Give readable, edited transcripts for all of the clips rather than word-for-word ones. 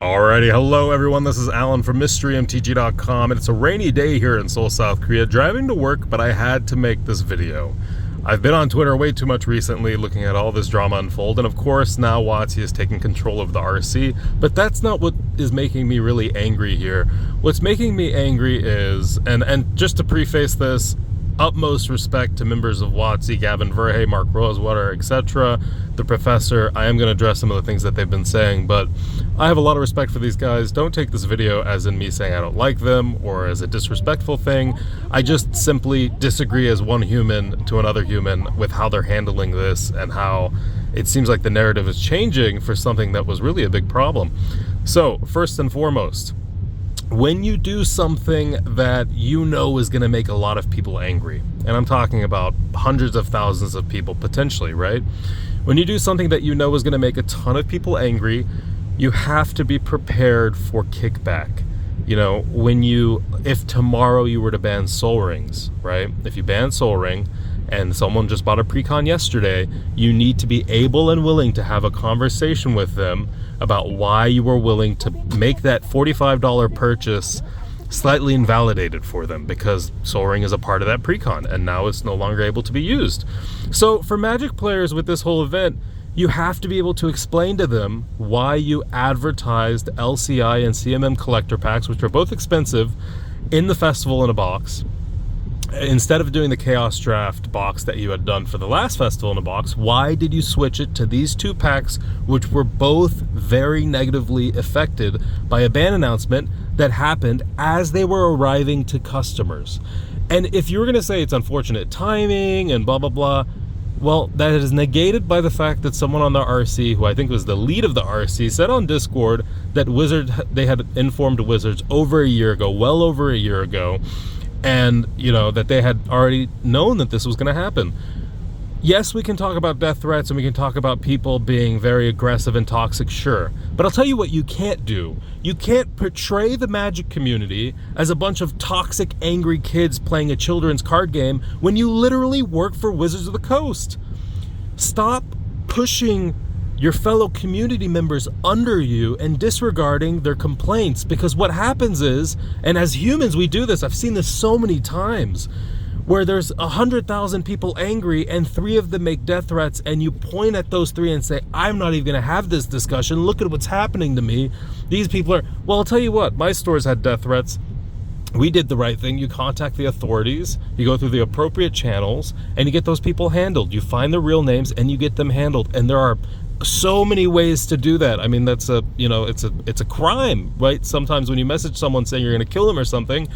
Alrighty, hello everyone, this is Alan from MysteryMTG.com, and it's a rainy day here in Seoul, South Korea, driving to work, but I had to make this video. I've been on Twitter way too much recently, looking at all this drama unfold, and of course now WotC is taking control of the RC, but that's not what is making me really angry here. What's making me angry is, and just to preface this, utmost respect to members of WotC, Gavin Verhey, Mark Rosewater, etc., the professor. I am going to address some of the things that they've been saying, but I have a lot of respect for these guys. Don't take this video as in me saying I don't like them or as a disrespectful thing. I just simply disagree as one human to another human with how they're handling this and how it seems like the narrative is changing for something that was really a big problem. So, first and foremost, when you do something that you know is going to make a lot of people angry, and I'm talking about hundreds of thousands of people potentially, right? When you do something that you know is going to make a ton of people angry, you have to be prepared for kickback. You know, if tomorrow you were to ban Soul Rings, right? If you ban Soul Ring and someone just bought a precon yesterday, you need to be able and willing to have a conversation with them about why you were willing to make that $45 purchase slightly invalidated for them, because Soul Ring is a part of that precon and now it's no longer able to be used. So for Magic players with this whole event, you have to be able to explain to them why you advertised LCI and CMM collector packs, which are both expensive, in the Festival in a Box. Instead of doing the Chaos Draft box that you had done for the last Festival in a Box, why did you switch it to these two packs, which were both very negatively affected by a ban announcement that happened as they were arriving to customers? And if you were going to say it's unfortunate timing and blah, blah, blah, well, that is negated by the fact that someone on the RC, who I think was the lead of the RC, said on Discord that they had informed Wizards over a year ago, well over a year ago, and, you know, that they had already known that this was going to happen. Yes, we can talk about death threats and we can talk about people being very aggressive and toxic, sure. But I'll tell you what you can't do. You can't portray the Magic community as a bunch of toxic, angry kids playing a children's card game when you literally work for Wizards of the Coast. Stop pushing your fellow community members under you and disregarding their complaints, because what happens is, and as humans we do this, I've seen this so many times, where there's 100,000 people angry and 3 of them make death threats, and you point at those 3 and say, I'm not even going to have this discussion, look at what's happening to me. These people are, well, I'll tell you what, my stores had death threats. We did the right thing. You contact the authorities, you go through the appropriate channels, and you get those people handled. You find the real names and you get them handled. And there are so many ways to do that. I mean, that's it's a crime, right? Sometimes when you message someone saying you're going to kill them or something,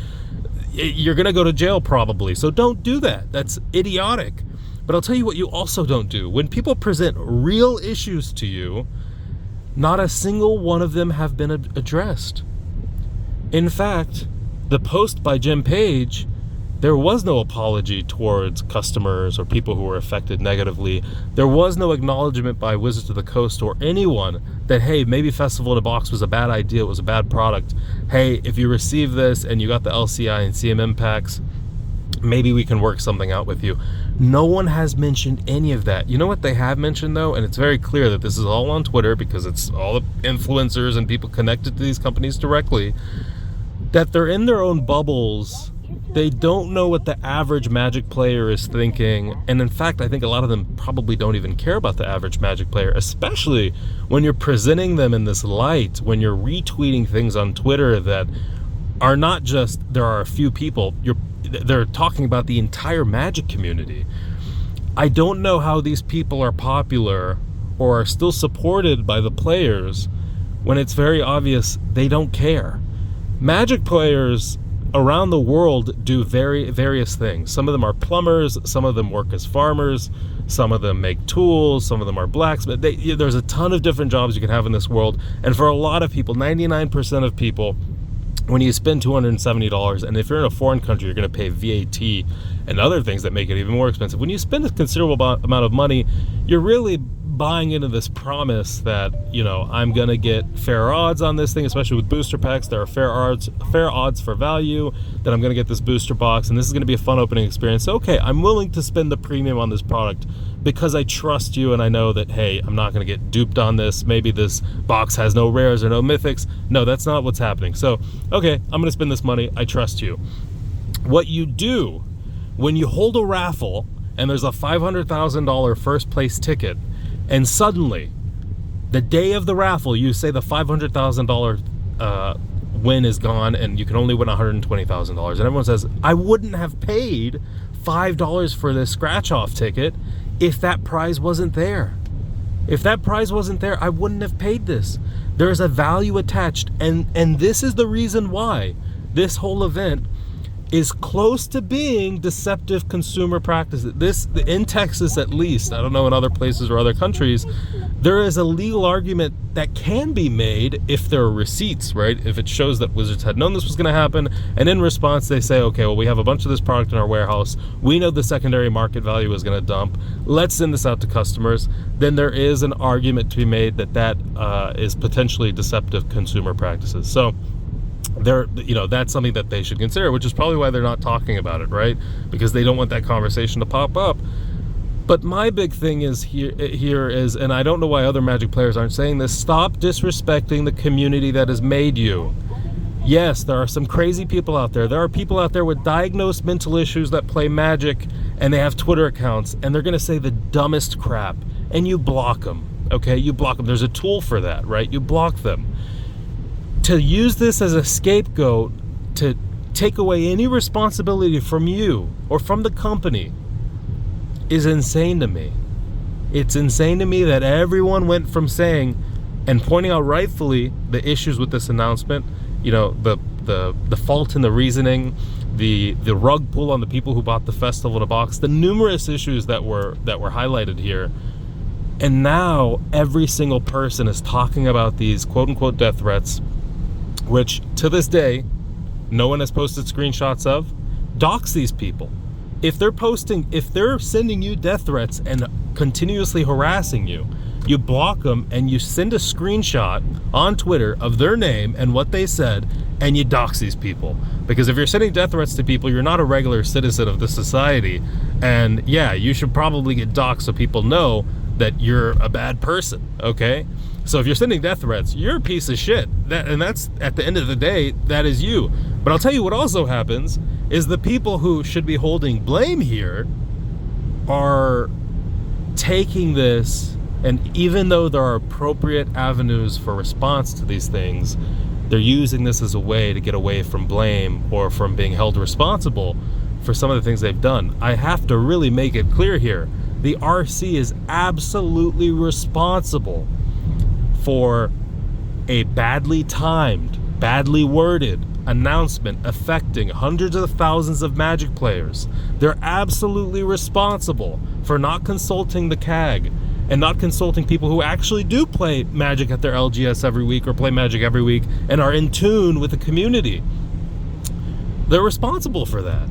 you're going to go to jail probably. So don't do that. That's idiotic. But I'll tell you what you also don't do. When people present real issues to you, not a single one of them have been addressed. In fact, the post by Jim Page, there was no apology towards customers or people who were affected negatively. There was no acknowledgement by Wizards of the Coast or anyone that, hey, maybe Festival in a Box was a bad idea, it was a bad product. Hey, if you receive this and you got the LCI and CMM packs, maybe we can work something out with you. No one has mentioned any of that. You know what they have mentioned, though? And it's very clear that this is all on Twitter because it's all the influencers and people connected to these companies directly, that they're in their own bubbles. They don't know what the average Magic player is thinking, and in fact I think a lot of them probably don't even care about the average Magic player, especially when you're presenting them in this light, when you're retweeting things on Twitter that are not just there are a few people, they're talking about the entire Magic community. I don't know how these people are popular or are still supported by the players when it's very obvious they don't care. Magic players around the world do various things. Some of them are plumbers, some of them work as farmers, some of them make tools, some of them are blacksmiths. There's a ton of different jobs you can have in this world, and for a lot of people, 99% of people, when you spend $270, and if you're in a foreign country, you're going to pay VAT and other things that make it even more expensive. When you spend a considerable amount of money, you're really buying into this promise that, you know, I'm going to get fair odds on this thing, especially with booster packs. There are fair odds for value, that I'm going to get this booster box, and this is going to be a fun opening experience. So, okay, I'm willing to spend the premium on this product because I trust you and I know that, hey, I'm not going to get duped on this. Maybe this box has no rares or no mythics. No, that's not what's happening. So, okay, I'm going to spend this money. I trust you. What you do when you hold a raffle and there's a $500,000 first place ticket, and suddenly the day of the raffle, you say the $500,000 win is gone and you can only win $120,000. And everyone says, I wouldn't have paid $5 for this scratch off ticket if that prize wasn't there. If that prize wasn't there, I wouldn't have paid this. There's a value attached. And this is the reason why this whole event is close to being deceptive consumer practices. This, in Texas at least, I don't know in other places or other countries, there is a legal argument that can be made if there are receipts, right? If it shows that Wizards had known this was going to happen, and in response they say, okay, well, we have a bunch of this product in our warehouse. We know the secondary market value is going to dump. Let's send this out to customers. Then there is an argument to be made that is potentially deceptive consumer practices. So that's something that they should consider, which is probably why they're not talking about it, right? Because they don't want that conversation to pop up. But my big thing is here is, and I don't know why other Magic players aren't saying this, stop disrespecting the community that has made you. Yes, there are some crazy people out there. There are people out there with diagnosed mental issues that play Magic, and they have Twitter accounts, and they're going to say the dumbest crap, and you block them, okay? You block them. There's a tool for that, right? You block them. To use this as a scapegoat to take away any responsibility from you or from the company is insane to me. It's insane to me that everyone went from saying and pointing out rightfully the issues with this announcement, the fault in the reasoning, the rug pull on the people who bought the festival in a box, the numerous issues that were highlighted here. And now every single person is talking about these quote-unquote death threats, which to this day no one has posted screenshots of. Dox these people. If they're sending you death threats and continuously harassing you, you block them and you send a screenshot on Twitter of their name and what they said, and you dox these people. Because if you're sending death threats to people, you're not a regular citizen of the society. And yeah, you should probably get doxed so people know that you're a bad person, okay? So if you're sending death threats, you're a piece of shit. And that's, at the end of the day, that is you. But I'll tell you what also happens is the people who should be holding blame here are taking this, and even though there are appropriate avenues for response to these things, they're using this as a way to get away from blame or from being held responsible for some of the things they've done. I have to really make it clear here. The RC is absolutely responsible for a badly timed, badly worded announcement affecting hundreds of thousands of Magic players. They're absolutely responsible for not consulting the CAG and not consulting people who actually do play Magic at their LGS every week or play Magic every week and are in tune with the community. They're responsible for that.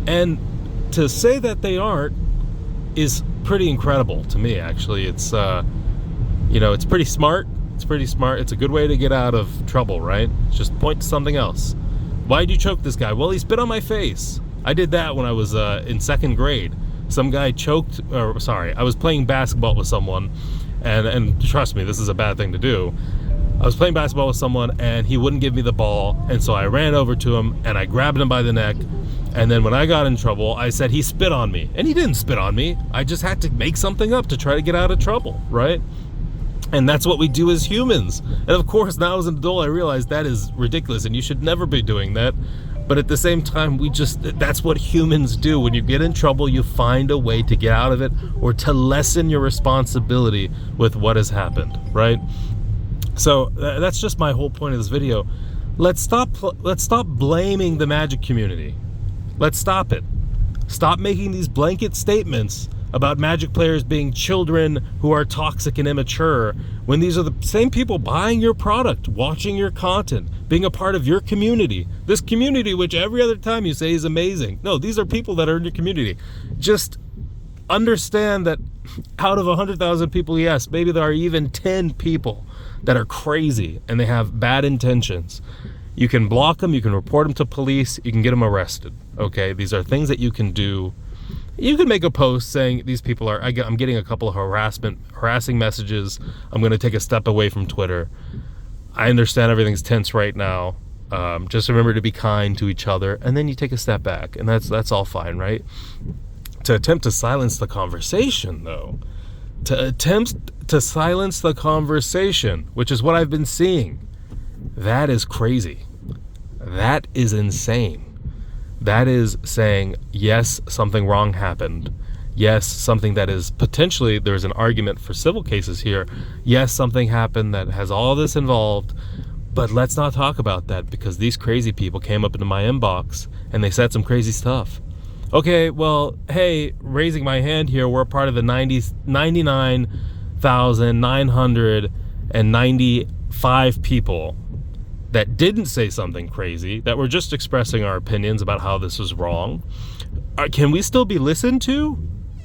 And to say that they aren't is pretty incredible to me, actually. It's it's pretty smart. It's pretty smart. It's a good way to get out of trouble, right? Just point to something else. Why'd you choke this guy? Well, he spit on my face. I did that when I was in second grade. Some guy I was playing basketball with someone, and trust me, this is a bad thing to do. I was playing basketball with someone, and he wouldn't give me the ball, and so I ran over to him, and I grabbed him by the neck, and then when I got in trouble, I said he spit on me. And he didn't spit on me. I just had to make something up to try to get out of trouble, right? And that's what we do as humans. And of course, now as an adult, I realize that is ridiculous and you should never be doing that. But at the same time, that's what humans do. When you get in trouble, you find a way to get out of it or to lessen your responsibility with what has happened, right? So that's just my whole point of this video. Let's stop blaming the Magic community. Let's stop it. Stop making these blanket statements about Magic players being children who are toxic and immature, when these are the same people buying your product, watching your content, being a part of your community. This community, which every other time you say is amazing. No, these are people that are in your community. Just understand that out of 100,000 people, yes, maybe there are even 10 people that are crazy and they have bad intentions. You can block them, you can report them to police, you can get them arrested, okay? These are things that you can do. You could make a post saying these people are, I'm getting a couple of harassing messages. I'm going to take a step away from Twitter. I understand everything's tense right now. Just remember to be kind to each other, and then you take a step back, and that's all fine, right? To attempt to silence the conversation, though, which is what I've been seeing, that is crazy. That is insane. That is saying, yes, something wrong happened. Yes, something that is potentially, there's an argument for civil cases here. Yes, something happened that has all this involved, but let's not talk about that because these crazy people came up into my inbox and they said some crazy stuff. Okay, well, hey, raising my hand here, we're a part of the 99,995 people that didn't say something crazy, that were just expressing our opinions about how this was wrong. Can we still be listened to?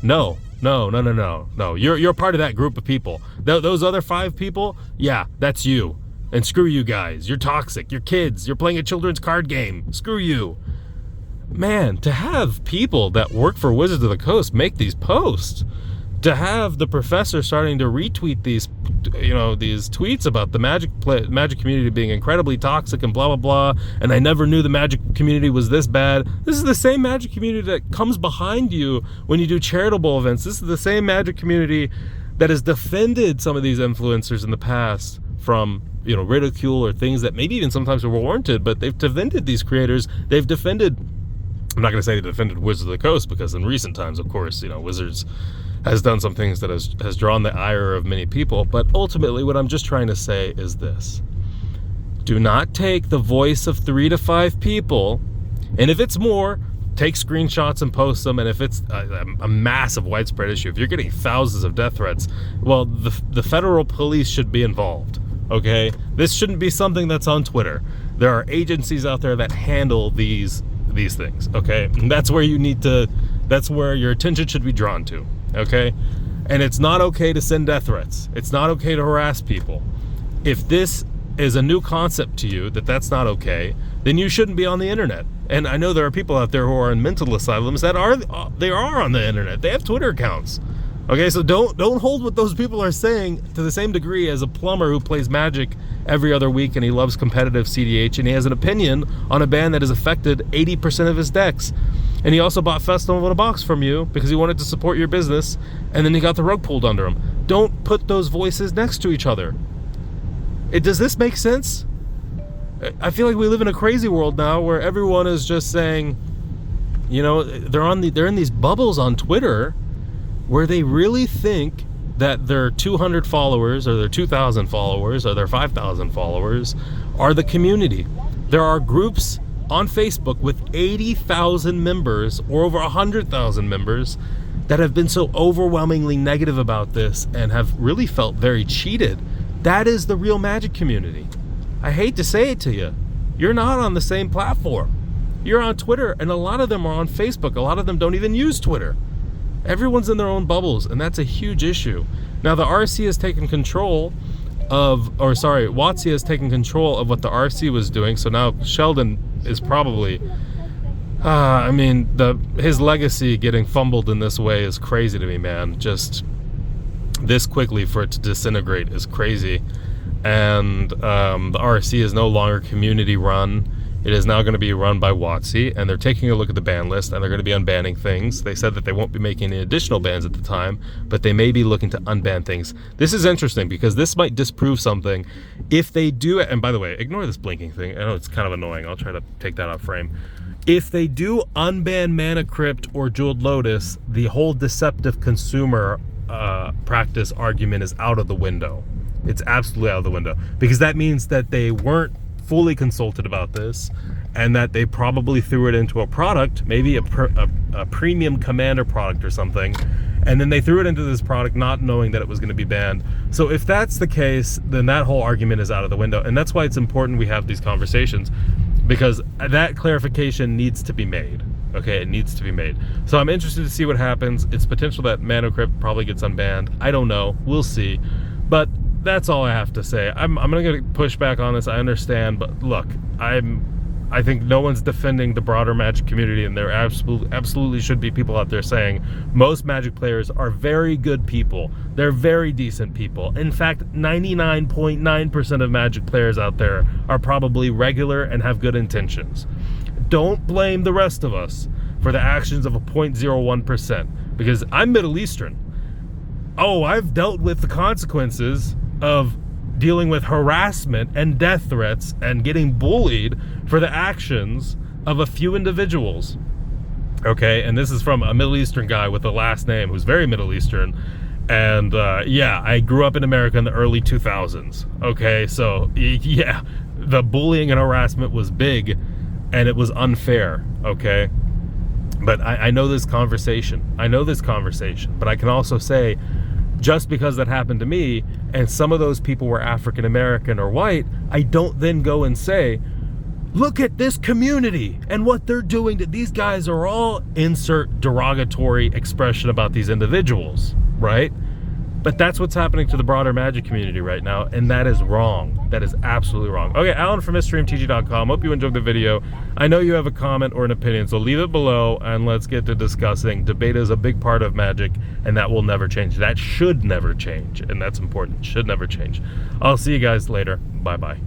No. You're part of that group of people. Those other 5 people, yeah, that's you. And screw you guys. You're toxic. You're kids. You're playing a children's card game. Screw you. Man, to have people that work for Wizards of the Coast make these posts, to have the professor starting to retweet these tweets about the magic community being incredibly toxic and blah blah blah, and I never knew the magic community was this bad. This is the same magic community that comes behind you when you do charitable events. This is the same magic community that has defended some of these influencers in the past from ridicule or things that maybe even sometimes were warranted, but they've defended these creators. They've defended, I'm not going to say they defended Wizards of the Coast, because in recent times, of course, Wizards has done some things that has drawn the ire of many people. But ultimately, what I'm just trying to say is this. Do not take the voice of 3 to 5 people, and if it's more, take screenshots and post them. And if it's a massive widespread issue, if you're getting thousands of death threats, well, the federal police should be involved, okay? This shouldn't be something that's on Twitter. There are agencies out there that handle these things, okay? And that's where that's where your attention should be drawn to. Okay? And it's not okay to send death threats. It's not okay to harass people. If this is a new concept to you, that's not okay, then you shouldn't be on the internet. And I know there are people out there who are in mental asylums that are on the internet. They have Twitter accounts. Okay, so don't hold what those people are saying to the same degree as a plumber who plays Magic every other week and he loves competitive CDH and he has an opinion on a ban that has affected 80% of his decks. And he also bought Festival in a Box from you because he wanted to support your business, and then he got the rug pulled under him. Don't put those voices next to each other. Does this make sense? I feel like we live in a crazy world now where everyone is just saying, they're in these bubbles on Twitter where they really think that their 200 followers or their 2,000 followers or their 5,000 followers are the community. There are groups on Facebook with 80,000 members or over 100,000 members that have been so overwhelmingly negative about this and have really felt very cheated. That is the real Magic community. I hate to say it to you. You're not on the same platform. You're on Twitter, and a lot of them are on Facebook. A lot of them don't even use Twitter. Everyone's in their own bubbles, and that's a huge issue. Now, the RC has taken control WotC has taken control of what the RC was doing, so now Sheldon is probably, his legacy getting fumbled in this way is crazy to me, man. Just this quickly for it to disintegrate is crazy. And the RC is no longer community run. It is now going to be run by WotC, and they're taking a look at the ban list, and they're going to be unbanning things. They said that they won't be making any additional bans at the time, but they may be looking to unban things. This is interesting because this might disprove something. If they do, and by the way, ignore this blinking thing. I know it's kind of annoying. I'll try to take that out frame. If they do unban Mana Crypt or Jeweled Lotus, the whole deceptive consumer practice argument is out of the window. It's absolutely out of the window, because that means that they weren't fully consulted about this, and that they probably threw it into a product, maybe a premium commander product or something, and then they threw it into this product not knowing that it was going to be banned. So if that's the case, then that whole argument is out of the window, and that's why it's important we have these conversations, because that clarification needs to be made. Okay, it needs to be made. So I'm interested to see what happens. It's potential that Mana Crypt probably gets unbanned. I don't know. We'll see. But that's all I have to say. I'm going to push back on this. I understand, but look, I'm I think no one's defending the broader Magic community, and there absolutely should be people out there saying most Magic players are very good people. They're very decent people. In fact, 99.9% of Magic players out there are probably regular and have good intentions. Don't blame the rest of us for the actions of a 0.01%, because I'm Middle Eastern. Oh, I've dealt with the consequences of dealing with harassment and death threats and getting bullied for the actions of a few individuals. Okay, and this is from a Middle Eastern guy with a last name who's very Middle Eastern. And yeah, I grew up in America in the early 2000s. Okay, so yeah, the bullying and harassment was big and it was unfair. Okay, but I know this conversation. But I can also say, just because that happened to me and some of those people were African American or white, I don't then go and say, look at this community and what they're doing to these guys. Are all insert derogatory expression about these individuals, right? But that's what's happening to the broader Magic community right now, and that is wrong. That is absolutely wrong. Okay, Alan from MysteryMTG.com. Hope you enjoyed the video. I know you have a comment or an opinion, so leave it below, and let's get to discussing. Debate is a big part of Magic, and that will never change. That should never change, and that's important. Should never change. I'll see you guys later. Bye-bye.